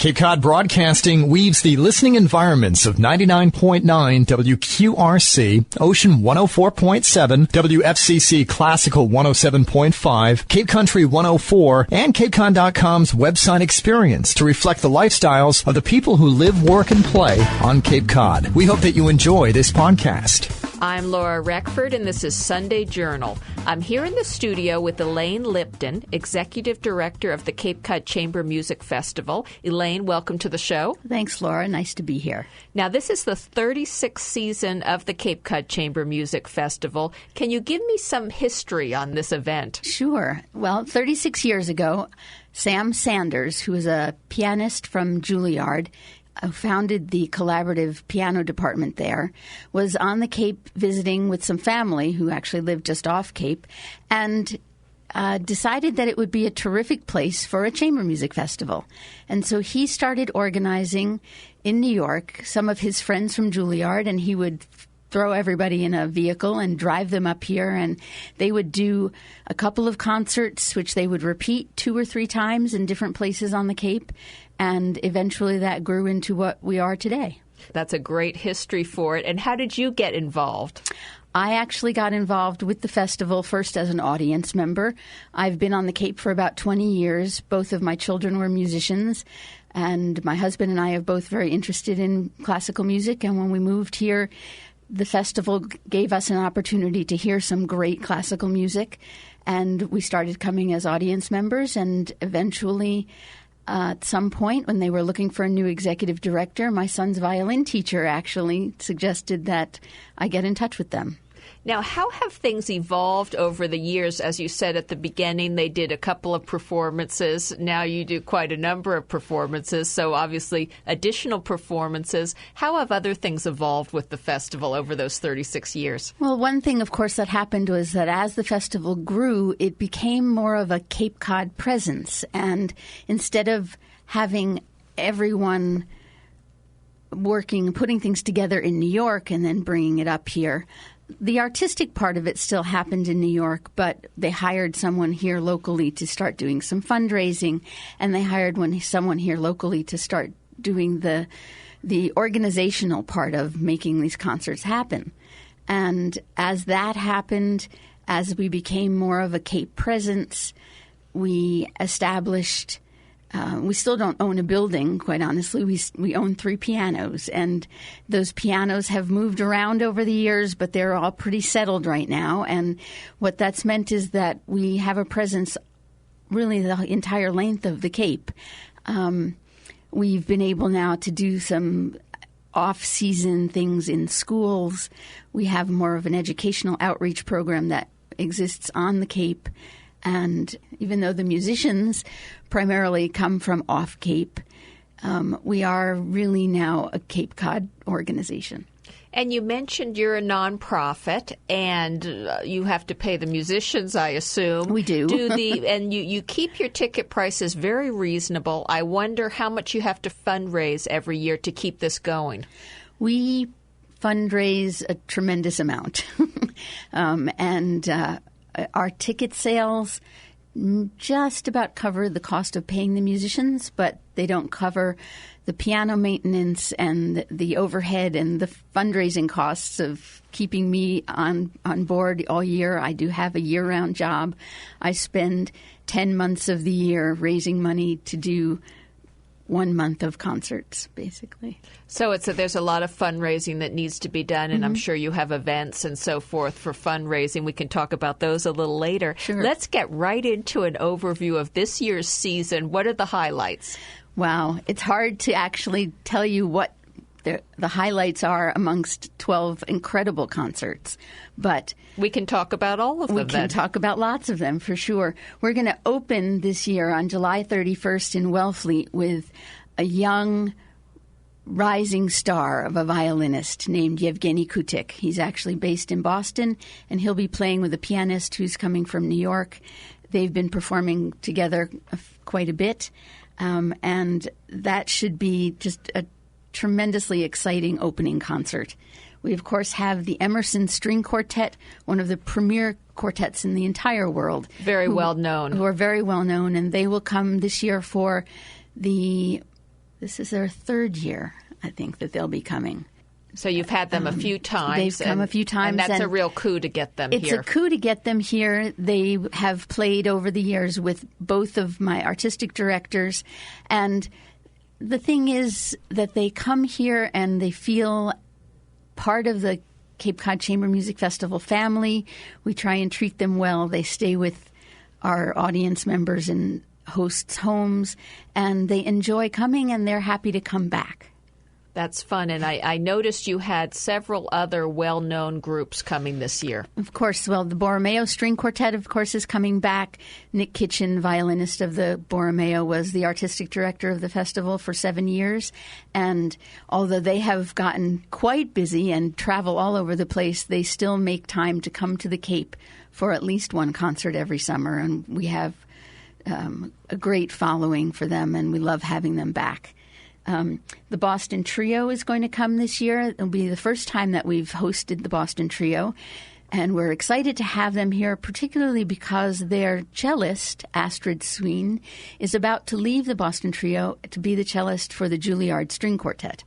Cape Cod Broadcasting weaves the listening environments of 99.9 WQRC, Ocean 104.7, WFCC Classical 107.5, Cape Country 104, and CapeCon.com's website experience to reflect the lifestyles of the people who live, work, and play on Cape Cod. We hope that you enjoy this podcast. I'm Laura Reckford, and this is Sunday Journal. I'm here in the studio with Elaine Lipton, Executive Director of the Cape Cod Chamber Music Festival. Elaine, welcome to the show. Thanks, Laura. Nice to be here. Now, this is the 36th season of the Cape Cod Chamber Music Festival. Can you give me some history on this event? Sure. Well, 36 years ago, Sam Sanders, who is a pianist from Juilliard, who founded the collaborative piano department there, was on the Cape visiting with some family who actually lived just off Cape, and decided that it would be a terrific place for a chamber music festival. And so he started organizing in New York some of his friends from Juilliard, and he would throw everybody in a vehicle and drive them up here, and they would do a couple of concerts, which they would repeat 2 or 3 times in different places on the Cape, and eventually that grew into what we are today. That's a great history for it. And how did you get involved? I actually got involved with the festival first as an audience member. I've been on the Cape for about 20 years. Both of my children were musicians, and my husband and I are both very interested in classical music. And when we moved here, the festival gave us an opportunity to hear some great classical music, and we started coming as audience members. And eventually, at some point when they were looking for a new executive director, my son's violin teacher actually suggested that I get in touch with them. Now, how have things evolved over the years? As you said at the beginning, they did a couple of performances. Now you do quite a number of performances, so obviously additional performances. How have other things evolved with the festival over those 36 years? Well, one thing, of course, that happened was that as the festival grew, it became more of a Cape Cod presence. And instead of having everyone working, putting things together in New York and then bringing it up here, the artistic part of it still happened in New York, but they hired someone here locally to start doing some fundraising, and they hired someone here locally to start doing the organizational part of making these concerts happen. And as that happened, as we became more of a Cape presence, we established we still don't own a building, quite honestly. We own 3 pianos, and those pianos have moved around over the years, but they're all pretty settled right now. And what that's meant is that we have a presence really the entire length of the Cape. We've been able now to do some off-season things in schools. We have more of an educational outreach program that exists on the Cape. And even though the musicians primarily come from off Cape, we are really now a Cape Cod organization. And you mentioned you're a nonprofit, and you have to pay the musicians, I assume. We do. And you keep your ticket prices very reasonable. I wonder how much you have to fundraise every year to keep this going. We fundraise a tremendous amount. Our ticket sales just about cover the cost of paying the musicians, but they don't cover the piano maintenance and the overhead and the fundraising costs of keeping me on board all year. I do have a year-round job. I spend 10 months of the year raising money to do 1 month of concerts, basically. So there's a lot of fundraising that needs to be done, and I'm sure you have events and so forth for fundraising. We can talk about those a little later. Sure. Let's get right into an overview of this year's season. What are the highlights? Wow. It's hard to actually tell you what the highlights are amongst 12 incredible concerts. But we can talk about all of them. We can talk about lots of them, for sure. We're going to open this year on July 31st in Wellfleet with a young rising star of a violinist named Yevgeny Kutik. He's actually based in Boston, and he'll be playing with a pianist who's coming from New York. They've been performing together quite a bit, and that should be just a tremendously exciting opening concert. We, of course, have the Emerson String Quartet, one of the premier quartets in the entire world. Very well known. Who are very well known, and they will come this year for the This is their third year, I think, that they'll be coming. So you've had them a few times. They've come a few times. And that's a real coup to get them here. It's a coup to get them here. They have played over the years with both of my artistic directors. And the thing is that they come here and they feel part of the Cape Cod Chamber Music Festival family. We try and treat them well. They stay with our audience members in hosts' homes, and they enjoy coming, and they're happy to come back. That's fun. And I noticed you had several other well-known groups coming this year. Of course. Well, the Borromeo String Quartet, of course, is coming back. Nick Kitchen, violinist of the Borromeo, was the artistic director of the festival for 7 years. And although they have gotten quite busy and travel all over the place, they still make time to come to the Cape for at least one concert every summer. And we have a great following for them, and we love having them back. The Boston Trio is going to come this year. It'll be the first time that we've hosted the Boston Trio, and we're excited to have them here, particularly because their cellist, Astrid Sween, is about to leave the Boston Trio to be the cellist for the Juilliard String Quartet.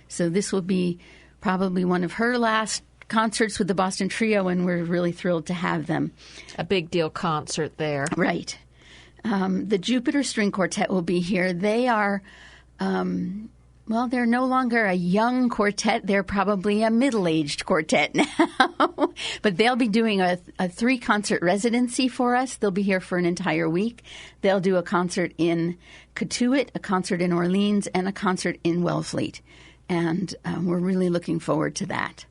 So this will be probably one of her last concerts with the Boston Trio, and we're really thrilled to have them. A big deal concert there. Right. The Jupiter String Quartet will be here. They are... well, they're no longer a young quartet. They're probably a middle-aged quartet now. But they'll be doing a 3-concert residency for us. They'll be here for an entire week. They'll do a concert in Cotuit, a concert in Orleans, and a concert in Wellfleet. And we're really looking forward to that.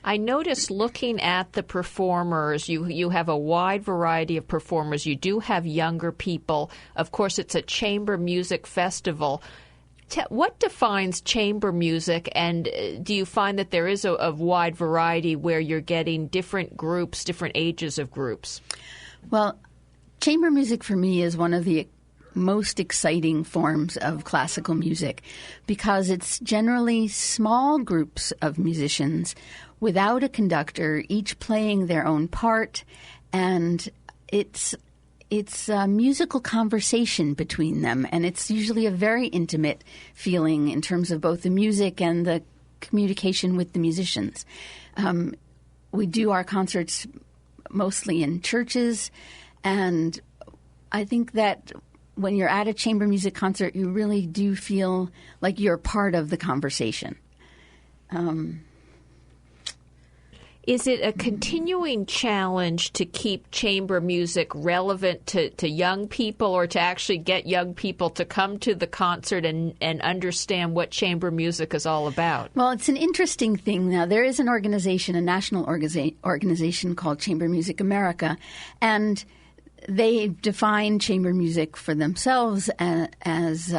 I noticed looking at the performers, you have a wide variety of performers. You do have younger people. Of course, it's a chamber music festival. What defines chamber music, and do you find that there is a wide variety where you're getting different groups, different ages of groups? Well, chamber music for me is one of the most exciting forms of classical music because it's generally small groups of musicians without a conductor, each playing their own part, and it's a musical conversation between them, and it's usually a very intimate feeling in terms of both the music and the communication with the musicians. We do our concerts mostly in churches, and I think that when you're at a chamber music concert, you really do feel like you're part of the conversation. Is it a continuing challenge to keep chamber music relevant to young people, or to actually get young people to come to the concert and understand what chamber music is all about? Well, it's an interesting thing now. There is an organization, a national organization called Chamber Music America, and they define chamber music for themselves as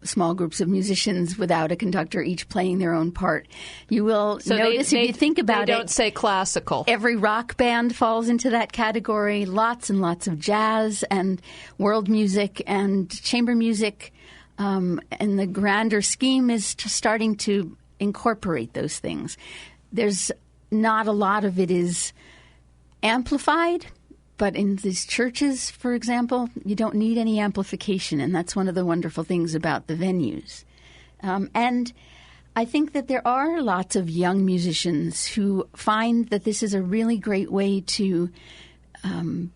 small groups of musicians without a conductor, each playing their own part. You will notice if you think about it. They don't say classical. Every rock band falls into that category. Lots and lots of jazz and world music and chamber music. And the grander scheme is starting to incorporate those things. There's not a lot of it is amplified. But in these churches, for example, you don't need any amplification, and that's one of the wonderful things about the venues. And I think that there are lots of young musicians who find that this is a really great way to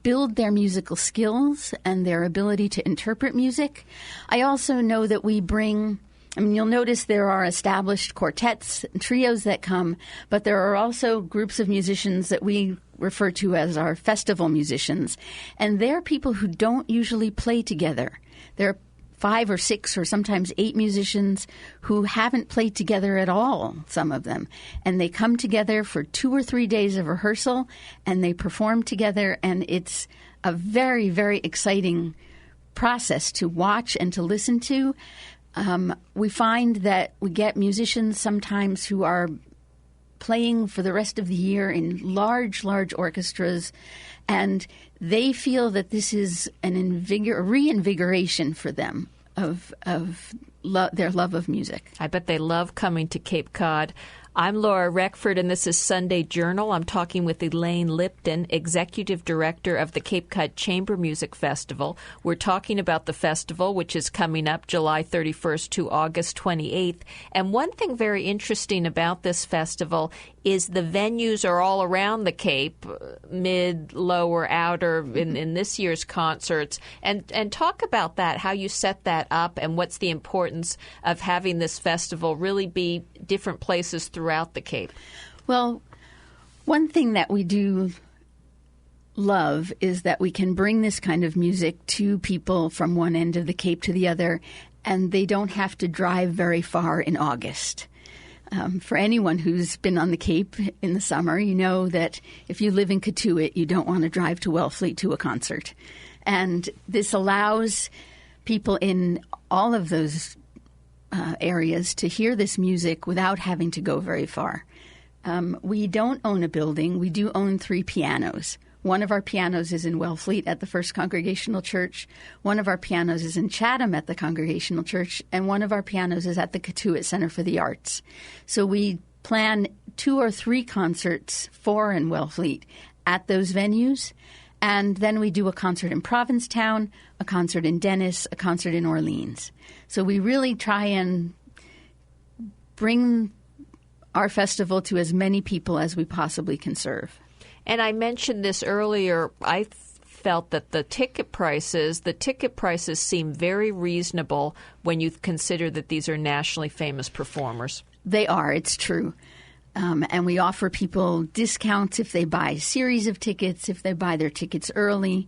build their musical skills and their ability to interpret music. I also know that we bring... you'll notice there are established quartets and trios that come, but there are also groups of musicians that we refer to as our festival musicians. And they're people who don't usually play together. There are 5 or 6 or sometimes 8 musicians who haven't played together at all, some of them. And they come together for 2 or 3 days of rehearsal, and they perform together, and it's a very, very exciting process to watch and to listen to. We find that we get musicians sometimes who are playing for the rest of the year in large, large orchestras, and they feel that this is a reinvigoration for them of their love of music. I bet they love coming to Cape Cod. I'm Laura Reckford, and this is Sunday Journal. I'm talking with Elaine Lipton, Executive Director of the Cape Cod Chamber Music Festival. We're talking about the festival, which is coming up July 31st to August 28th. And one thing very interesting about this festival is the venues are all around the Cape, mid, lower, outer, in this year's concerts. And talk about that, how you set that up, and what's the importance of having this festival really be different places throughout the Cape. Well, one thing that we do love is that we can bring this kind of music to people from one end of the Cape to the other, and they don't have to drive very far in August. For anyone who's been on the Cape in the summer, you know that if you live in Cotuit, you don't want to drive to Wellfleet to a concert. And this allows people in all of those areas to hear this music without having to go very far. We don't own a building. We do own 3 pianos. One of our pianos is in Wellfleet at the First Congregational Church. One of our pianos is in Chatham at the Congregational Church. And one of our pianos is at the Cotuit Center for the Arts. So we plan 2 or 3 concerts, 4 in Wellfleet, at those venues. And then we do a concert in Provincetown, a concert in Dennis, a concert in Orleans. So we really try and bring our festival to as many people as we possibly can serve. And I mentioned this earlier. I felt that the ticket prices seem very reasonable when you consider that these are nationally famous performers. They are. It's true. And we offer people discounts if they buy a series of tickets, if they buy their tickets early.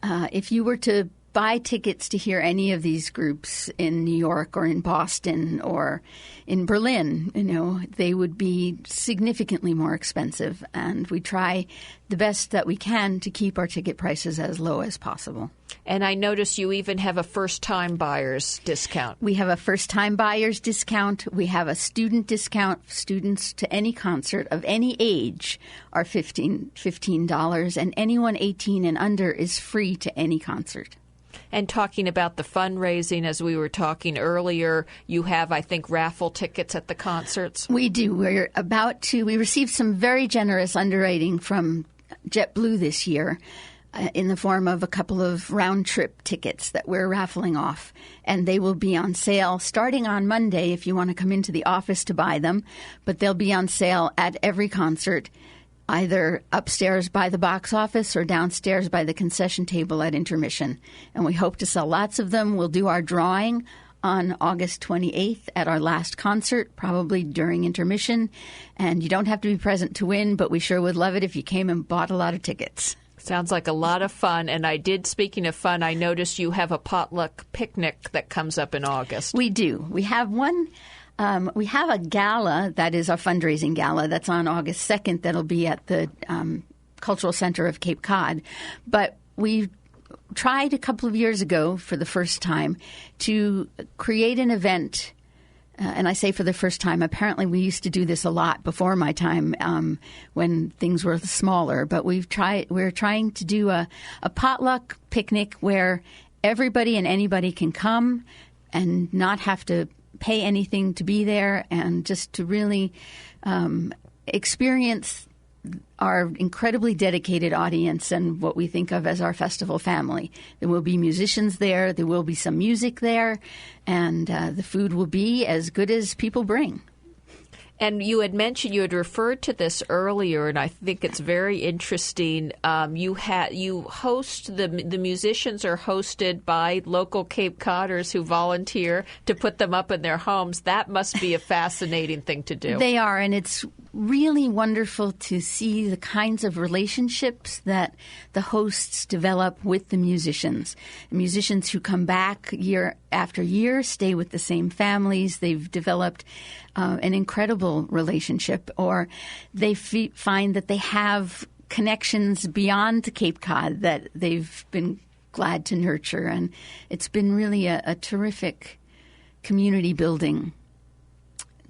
If you were to buy tickets to hear any of these groups in New York or in Boston or in Berlin, they would be significantly more expensive. And we try the best that we can to keep our ticket prices as low as possible. And I notice you even have a first-time buyer's discount. We have a first-time buyer's discount. We have a student discount. Students to any concert of any age are $15, and anyone 18 and under is free to any concert. And talking about the fundraising, as we were talking earlier, you have, I think, raffle tickets at the concerts. We do. We received some very generous underwriting from JetBlue this year in the form of a couple of round-trip tickets that we're raffling off. And they will be on sale starting on Monday if you want to come into the office to buy them. But they'll be on sale at every concert, either upstairs by the box office or downstairs by the concession table at intermission. And we hope to sell lots of them. We'll do our drawing on August 28th at our last concert, probably during intermission. And you don't have to be present to win, but we sure would love it if you came and bought a lot of tickets. Sounds like a lot of fun. And speaking of fun, I noticed you have a potluck picnic that comes up in August. We do. We have one. We have a gala that is our fundraising gala that's on August 2nd that'll be at the Cultural Center of Cape Cod. But we tried a couple of years ago for the first time to create an event. And I say for the first time, apparently we used to do this a lot before my time when things were smaller. But we're trying to do a potluck picnic where everybody and anybody can come and not have to pay anything to be there, and just to really experience our incredibly dedicated audience and what we think of as our festival family. There will be musicians there. There will be some music there. And the food will be as good as people bring. And you had mentioned, you had referred to this earlier, and I think it's very interesting. You host the musicians are hosted by local Cape Codders who volunteer to put them up in their homes. That must be a fascinating thing to do. They are, and it's really wonderful to see the kinds of relationships that the hosts develop with the musicians. Musicians who come back year after year, stay with the same families. They've developed an incredible relationship, or they find that they have connections beyond Cape Cod that they've been glad to nurture. And it's been really a terrific community building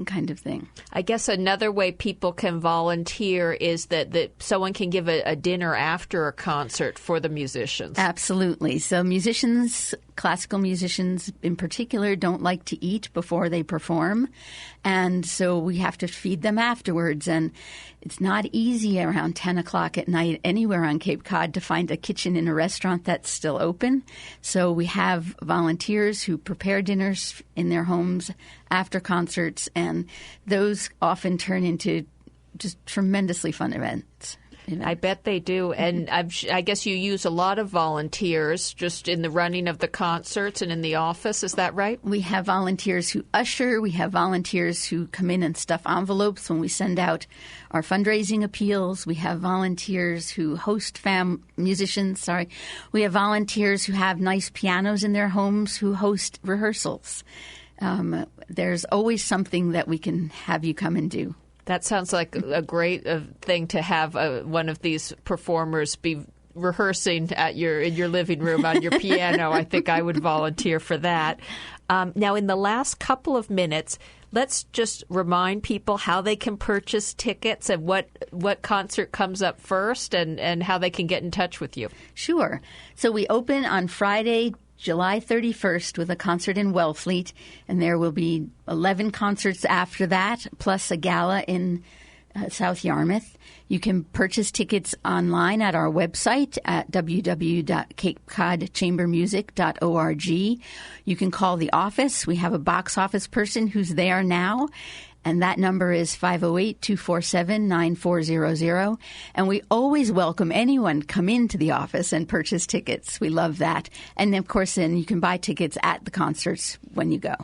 kind of thing. I guess another way people can volunteer is that someone can give a dinner after a concert for the musicians. Absolutely. So musicians classical musicians in particular don't like to eat before they perform, and so we have to feed them afterwards. And it's not easy around 10 o'clock at night anywhere on Cape Cod to find a kitchen in a restaurant that's still open. So we have volunteers who prepare dinners in their homes after concerts, and those often turn into just tremendously fun events. I bet they do. And I guess you use a lot of volunteers just in the running of the concerts and in the office. Is that right? We have volunteers who usher. We have volunteers who come in and stuff envelopes when we send out our fundraising appeals. We have volunteers who host musicians. We have volunteers who have nice pianos in their homes who host rehearsals. There's always something that we can have you come and do. That sounds like a great thing to have one of these performers be rehearsing in your living room on your piano. I think I would volunteer for that. Now, in the last couple of minutes, let's just remind people how they can purchase tickets and what concert comes up first and how they can get in touch with you. Sure. So we open on Friday, July 31st with a concert in Wellfleet, and there will be 11 concerts after that, plus a gala in South Yarmouth. You can purchase tickets online at our website at www.capecodchambermusic.org. You can call the office. We have a box office person who's there now, and that number is 508-247-9400. And we always welcome anyone come into the office and purchase tickets. We love that. And, of course, then you can buy tickets at the concerts when you go.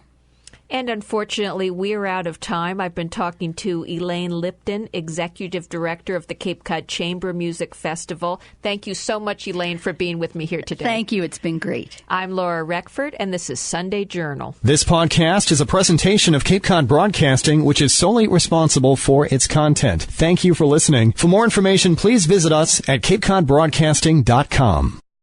And unfortunately, we're out of time. I've been talking to Elaine Lipton, Executive Director of the Cape Cod Chamber Music Festival. Thank you so much, Elaine, for being with me here today. Thank you. It's been great. I'm Laura Reckford, and this is Sunday Journal. This podcast is a presentation of Cape Cod Broadcasting, which is solely responsible for its content. Thank you for listening. For more information, please visit us at capecodbroadcasting.com.